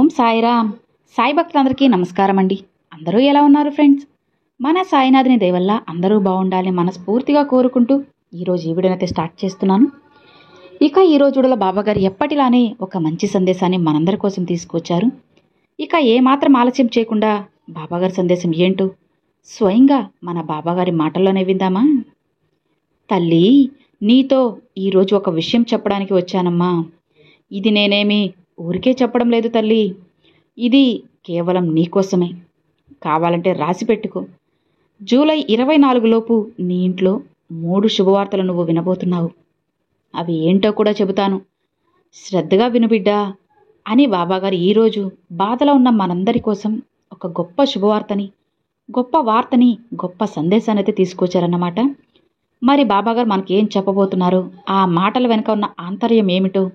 ఓం సాయిరామ్. సాయి భక్తులందరికీ నమస్కారం అండి. అందరూ ఎలా ఉన్నారు ఫ్రెండ్స్? మన సాయినాథుని దయ వల్ల అందరూ బాగుండాలని మనస్ఫూర్తిగా కోరుకుంటూ ఈరోజు ఈ వీడియోనైతే స్టార్ట్ చేస్తున్నాను. ఇక ఈరోజు వీడియోలో బాబాగారు ఎప్పటిలానే ఒక మంచి సందేశాన్ని మనందరి కోసం తీసుకొచ్చారు. ఇక ఏమాత్రం ఆలస్యం చేయకుండా బాబాగారి సందేశం ఏంటో స్వయంగా మన బాబాగారి మాటల్లోనే విందామా? తల్లి, నీతో ఈరోజు ఒక విషయం చెప్పడానికి వచ్చానమ్మా. ఇది నేనేమి ఊరికే చెప్పడం లేదు తల్లి. ఇది కేవలం నీకోసమే. కావాలంటే రాసి పెట్టుకో. జూలై 24 లోపు నీ ఇంట్లో 3 శుభవార్తలు నువ్వు వినబోతున్నావు. అవి ఏంటో కూడా చెబుతాను. శ్రద్ధగా విను బిడ్డా అని బాబాగారు ఈరోజు బాధలో ఉన్న మనందరి కోసం ఒక గొప్ప శుభవార్తని, గొప్ప వార్తని, గొప్ప సందేశాన్ని అయితే తీసుకొచ్చారన్నమాట. మరి బాబాగారు మనకి ఏం చెప్పబోతున్నారో, ఆ మాటల వెనుక ఉన్న ఆంతర్యం ఏమిటో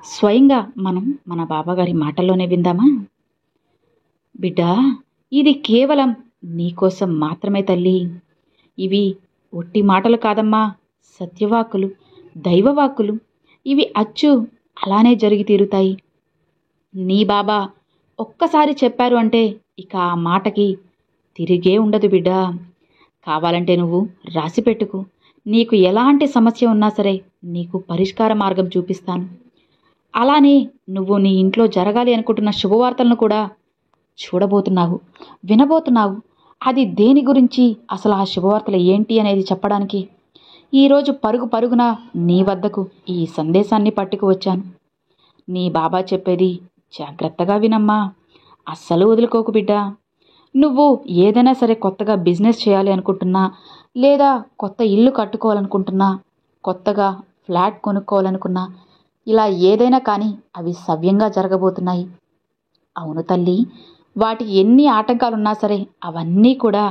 స్వయంగా మనం మన బాబాగారి మాటల్లోనే విందామా? బిడ్డా, ఇది కేవలం నీకోసం మాత్రమే తల్లి. ఇవి ఒట్టి మాటలు కాదమ్మా, సత్యవాక్కులు, దైవవాక్కులు. ఇవి అచ్చు అలానే జరిగి తీరుతాయి. నీ బాబా ఒక్కసారి చెప్పారు అంటే ఇక ఆ మాటకి తిరిగే ఉండదు బిడ్డా. కావాలంటే నువ్వు రాసి పెట్టుకో. నీకు ఎలాంటి సమస్య ఉన్నా సరే నీకు పరిష్కార మార్గం చూపిస్తాను. అలానే నువ్వు నీ ఇంట్లో జరగాలి అనుకుంటున్న శుభవార్తలను కూడా చూడబోతున్నావు, వినబోతున్నావు. అది దేని గురించి, అసలు ఆ శుభవార్తలు ఏంటి అనేది చెప్పడానికి ఈరోజు పరుగు పరుగున నీ వద్దకు ఈ సందేశాన్ని పట్టుకు వచ్చాను. నీ బాబా చెప్పేది జాగ్రత్తగా వినమ్మా. అస్సలు వదులుకోకు బిడ్డా. నువ్వు ఏదైనా సరే కొత్తగా బిజినెస్ చేయాలి అనుకుంటున్నా, లేదా కొత్త ఇల్లు కట్టుకోవాలనుకుంటున్నా, కొత్తగా ఫ్లాట్ కొనుక్కోవాలనుకున్నా, ఇలా ఏదైనా కానీ అవి సవ్యంగా జరగబోతున్నాయి. అవును తల్లి, వాటికి ఎన్ని ఆటంకాలున్నా సరే అవన్నీ కూడా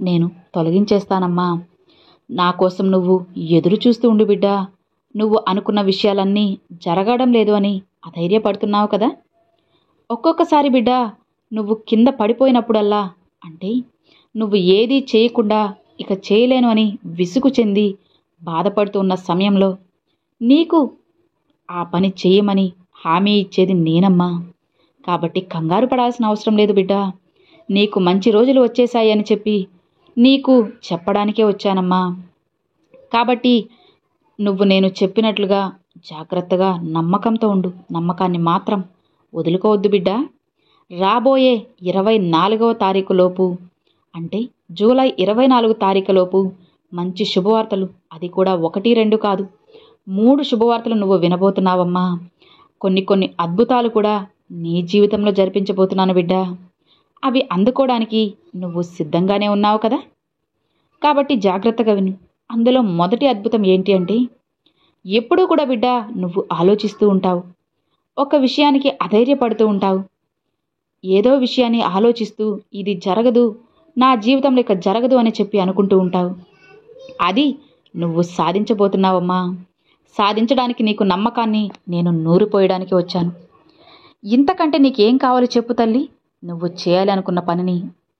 నేను తొలగించేస్తానమ్మా. నా కోసం నువ్వు ఎదురు చూస్తూ ఉండు బిడ్డా. నువ్వు అనుకున్న విషయాలన్నీ జరగడం లేదు అని అధైర్యపడుతున్నావు కదా. ఒక్కొక్కసారి బిడ్డా, నువ్వు కింద పడిపోయినప్పుడల్లా, అంటే నువ్వు ఏదీ చేయకుండా ఇక చేయలేను అని విసుగు చెంది బాధపడుతూ ఉన్న సమయంలో నీకు ఆ పని చేయమని హామీ ఇచ్చేది నేనమ్మా. కాబట్టి కంగారు పడాల్సిన అవసరం లేదు బిడ్డా. నీకు మంచి రోజులు వచ్చేశాయి అని చెప్పి నీకు చెప్పడానికే వచ్చానమ్మా. కాబట్టి నువ్వు నేను చెప్పినట్లుగా జాగ్రత్తగా నమ్మకంతో ఉండు. నమ్మకాన్ని మాత్రం వదులుకోవద్దు బిడ్డా. రాబోయే 24వ తారీఖు లోపు, అంటే జూలై 24 తారీఖు లోపు మంచి శుభవార్తలు, అది కూడా 1, 2 కాదు, 3 శుభవార్తలు నువ్వు వినబోతున్నావమ్మా. కొన్ని అద్భుతాలు కూడా నీ జీవితంలో జరిపించబోతున్నాను బిడ్డా. అవి అందుకోవడానికి నువ్వు సిద్ధంగానే ఉన్నావు కదా. కాబట్టి జాగ్రత్తగా విను. అందులో మొదటి అద్భుతం ఏంటి అంటే, ఎప్పుడూ కూడా బిడ్డా నువ్వు ఆలోచిస్తూ ఉంటావు. ఒక విషయానికి అధైర్యపడుతూ ఉంటావు. ఏదో విషయాన్ని ఆలోచిస్తూ ఇది జరగదు, నా జీవితంలో ఇక జరగదు అని చెప్పి అనుకుంటూ ఉంటావు. అది నువ్వు సాధించబోతున్నావమ్మా. సాధించడానికి నీకు నమ్మకాన్ని నేను నూరిపోయడానికి వచ్చాను. ఇంతకంటే నీకేం కావాలో చెప్పు తల్లి. నువ్వు చేయాలి అనుకున్న పనిని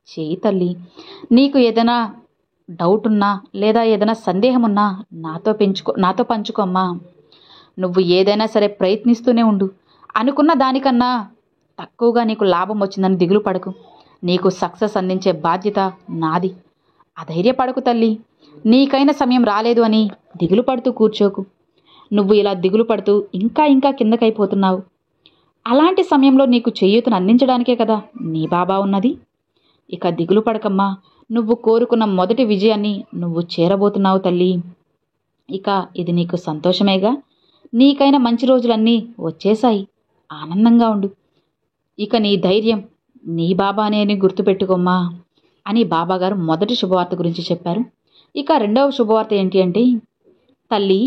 చేయి తల్లి. నీకు ఏదైనా డౌట్ ఉన్నా, లేదా ఏదైనా సందేహం ఉన్నా నాతో పంచుకోమ్మా. నువ్వు ఏదైనా సరే ప్రయత్నిస్తూనే ఉండు. అనుకున్న దానికన్నా తక్కువగా నీకు లాభం వచ్చిందని దిగులు పడకు. నీకు సక్సెస్ అందించే బాధ్యత నాది. అధైర్యపడకు తల్లి. నీకైన సమయం రాలేదు అని దిగులు పడుతూ కూర్చోకు. నువ్వు ఇలా దిగులు పడుతూ ఇంకా కిందకైపోతున్నావు. అలాంటి సమయంలో నీకు చేయూతను అందించడానికే కదా నీ బాబా ఉన్నది. ఇక దిగులు పడకమ్మా. నువ్వు కోరుకున్న మొదటి విజయాన్ని నువ్వు చేరబోతున్నావు తల్లి. ఇక ఇది నీకు సంతోషమేగా. నీకైన మంచి రోజులన్నీ వచ్చేశాయి. ఆనందంగా ఉండు. ఇక నీ ధైర్యం నీ బాబానే అని గుర్తుపెట్టుకోమ్మా అని బాబాగారు మొదటి శుభవార్త గురించి చెప్పారు. ఇక రెండవ శుభవార్త ఏంటి అంటే, తల్లి,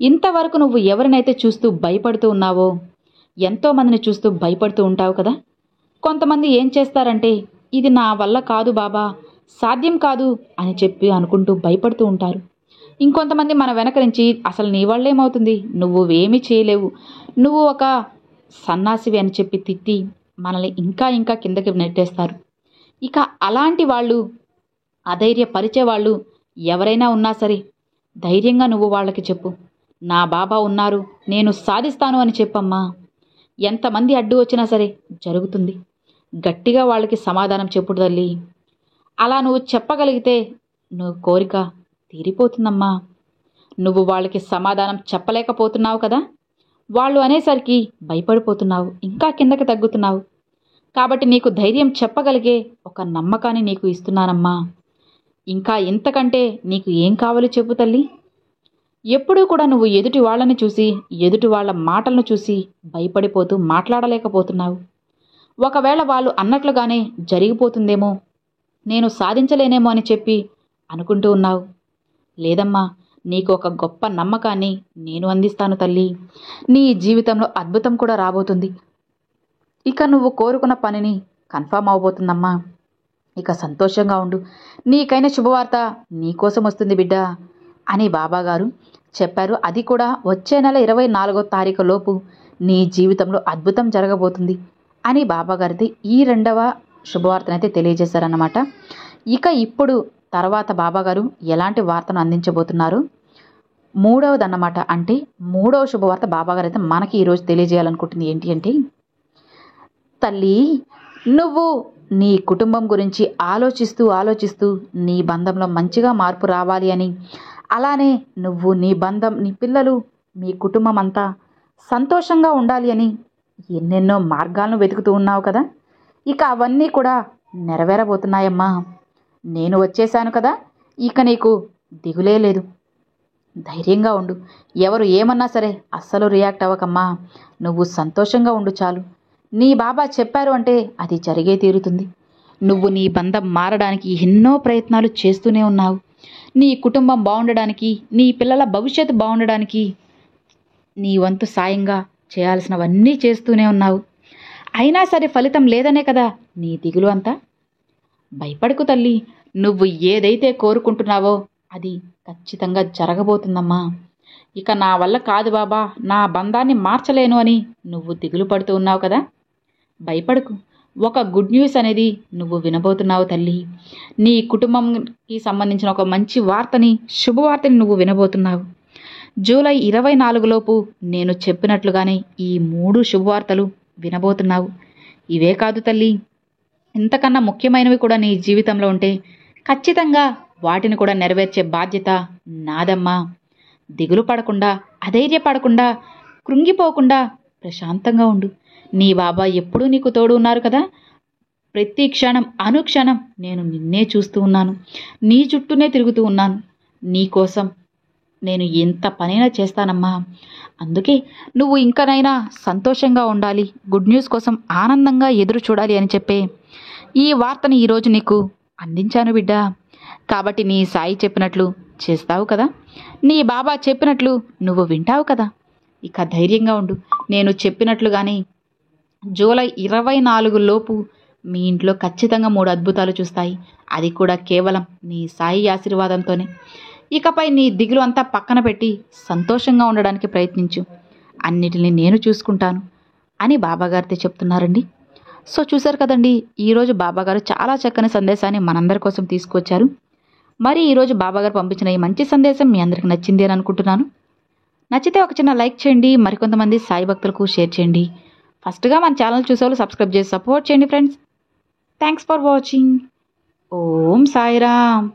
ఇంతవరకు నువ్వు ఎవరినైతే చూస్తూ భయపడుతూ ఉన్నావో, ఎంతోమందిని చూస్తూ భయపడుతూ ఉంటావు కదా. కొంతమంది ఏం చేస్తారంటే, ఇది నా వల్ల కాదు బాబా, సాధ్యం కాదు అని చెప్పి అనుకుంటూ భయపడుతూ ఉంటారు. ఇంకొంతమంది మన వెనక నుంచి అసలు నీ వల్లేమవుతుంది, నువ్వు ఏమీ చేయలేవు, నువ్వు ఒక సన్నాసివి అని చెప్పి తిట్టి మనల్ని ఇంకా కిందకి నెట్టేస్తారు. ఇక అలాంటి వాళ్ళు, అధైర్యపరిచే వాళ్ళు ఎవరైనా ఉన్నా సరే ధైర్యంగా నువ్వు వాళ్ళకి చెప్పు, నా బాబా ఉన్నారు, నేను సాధిస్తాను అని చెప్పమ్మా. ఎంతమంది అడ్డు వచ్చినా సరే జరుగుతుంది. గట్టిగా వాళ్ళకి సమాధానం చెప్పుడు తల్లి. అలా నువ్వు చెప్పగలిగితే నువ్వు కోరిక తీరిపోతుందమ్మా. నువ్వు వాళ్ళకి సమాధానం చెప్పలేకపోతున్నావు కదా, వాళ్ళు అనేసరికి భయపడిపోతున్నావు, ఇంకా కిందకి తగ్గుతున్నావు. కాబట్టి నీకు ధైర్యం చెప్పగలిగే ఒక నమ్మకాన్ని నీకు ఇస్తున్నానమ్మా. ఇంకా ఇంతకంటే నీకు ఏం కావాలో చెప్పు తల్లి. ఎప్పుడూ కూడా నువ్వు ఎదుటి వాళ్ళని చూసి, ఎదుటి వాళ్ళ మాటలను చూసి భయపడిపోతూ మాట్లాడలేకపోతున్నావు. ఒకవేళ వాళ్ళు అన్నట్లుగానే జరిగిపోతుందేమో, నేను సాధించలేనేమో అని చెప్పి అనుకుంటూ ఉన్నావు. లేదమ్మా, నీకు ఒక గొప్ప నమ్మకాన్ని నేను అందిస్తాను తల్లి. నీ జీవితంలో అద్భుతం కూడా రాబోతుంది. ఇక నువ్వు కోరుకున్న పనిని కన్ఫర్మ్ అవబోతుందమ్మా. ఇక సంతోషంగా ఉండు. నీకైన శుభవార్త నీకోసం వస్తుంది బిడ్డ అని బాబాగారు చెప్పారు. అది కూడా వచ్చే నెల 24వ తారీఖు లోపు నీ జీవితంలో అద్భుతం జరగబోతుంది అని బాబాగారిది ఈ రెండవ శుభవార్తనైతే తెలియజేశారన్నమాట. ఇక ఇప్పుడు తర్వాత బాబాగారు ఎలాంటి వార్తను అందించబోతున్నారు, మూడవదన్నమాట. అంటే మూడవ శుభవార్త బాబాగారు అయితే మనకి ఈరోజు తెలియజేయాలనుకుంటుంది ఏంటి అంటే, తల్లి నువ్వు నీ కుటుంబం గురించి ఆలోచిస్తూ నీ బంధంలో మంచిగా మార్పు రావాలి అని, అలానే నువ్వు నీ బంధం, నీ పిల్లలు, మీ కుటుంబం అంతా సంతోషంగా ఉండాలి అని ఎన్నెన్నో మార్గాలను వెతుకుతూ ఉన్నావు కదా. ఇక అవన్నీ కూడా నెరవేరబోతున్నాయమ్మా. నేను వచ్చేసాను కదా, ఇక నీకు దిగులే లేదు. ధైర్యంగా ఉండు. ఎవరు ఏమన్నా సరే అస్సలు రియాక్ట్ అవ్వకమ్మా. నువ్వు సంతోషంగా ఉండు చాలు. నీ బాబా చెప్పారు అంటే అది జరిగే తీరుతుంది. నువ్వు నీ బంధం మారడానికి ఎన్నో ప్రయత్నాలు చేస్తూనే ఉన్నావు. నీ కుటుంబం బాగుండడానికి, నీ పిల్లల భవిష్యత్తు బాగుండడానికి నీ వంతు సాయంగా చేయాల్సినవన్నీ చేస్తూనే ఉన్నావు. అయినా సరే ఫలితం లేదనే కదా నీ దిగులు అంతా. భయపడకు తల్లి. నువ్వు ఏదైతే కోరుకుంటున్నావో అది ఖచ్చితంగా జరగబోతుందమ్మా. ఇక నా వల్ల కాదు బాబా, నా బంధాన్ని మార్చలేను అని నువ్వు దిగులు పడుతూ ఉన్నావు కదా, భయపడకు. ఒక గుడ్ న్యూస్ అనేది నువ్వు వినబోతున్నావు తల్లి. నీ కుటుంబంకి సంబంధించిన ఒక మంచి వార్తని, శుభవార్తని నువ్వు వినబోతున్నావు. జూలై 24 లోపు నేను చెప్పినట్లుగానే ఈ 3 శుభవార్తలు వినబోతున్నావు. ఇవే కాదు తల్లి, ఇంతకన్నా ముఖ్యమైనవి కూడా నీ జీవితంలో ఉంటే ఖచ్చితంగా వాటిని కూడా నెరవేర్చే బాధ్యత నాదమ్మా. దిగులు పడకుండా, అధైర్యపడకుండా, కృంగిపోకుండా ప్రశాంతంగా ఉండు. నీ బాబా ఎప్పుడూ నీకు తోడు ఉన్నారు కదా. ప్రతి క్షణం, అనుక్షణం నేను నిన్నే చూస్తూ ఉన్నాను, నీ చుట్టూనే తిరుగుతూ ఉన్నాను. నీ కోసం నేను ఎంత పనైనా చేస్తానమ్మా. అందుకే నువ్వు ఇంకనైనా సంతోషంగా ఉండాలి, గుడ్ న్యూస్ కోసం ఆనందంగా ఎదురు చూడాలి అని చెప్పే ఈ వార్తని ఈరోజు నీకు అందించాను బిడ్డ. కాబట్టి నీ సాయి చెప్పినట్లు చేస్తావు కదా, నీ బాబా చెప్పినట్లు నువ్వు వింటావు కదా. ఇక ధైర్యంగా ఉండు. నేను చెప్పినట్లుగానే జూలై 24 లోపు మీ ఇంట్లో ఖచ్చితంగా 3 అద్భుతాలు చూస్తాయి. అది కూడా కేవలం నీ సాయి ఆశీర్వాదంతోనే. ఇకపై నీ దిగులు అంతా పక్కన పెట్టి సంతోషంగా ఉండడానికి ప్రయత్నించు. అన్నిటిని నేను చూసుకుంటాను అని బాబాగారితో చెప్తున్నారండి. సో చూశారు కదండి, ఈరోజు బాబాగారు చాలా చక్కని సందేశాన్ని మనందరి కోసం తీసుకొచ్చారు. మరి ఈరోజు బాబాగారు పంపించిన ఈ మంచి సందేశం మీ అందరికి నచ్చింది అని అనుకుంటున్నాను. నచ్చితే ఒక చిన్న లైక్ చేయండి, మరికొంతమంది సాయి భక్తులకు షేర్ చేయండి. ఫస్ట్గా మన ఛానల్ చూసేవాళ్ళు సబ్స్క్రైబ్ చేసి సపోర్ట్ చేయండి friends. Thanks for watching. Om Sairam.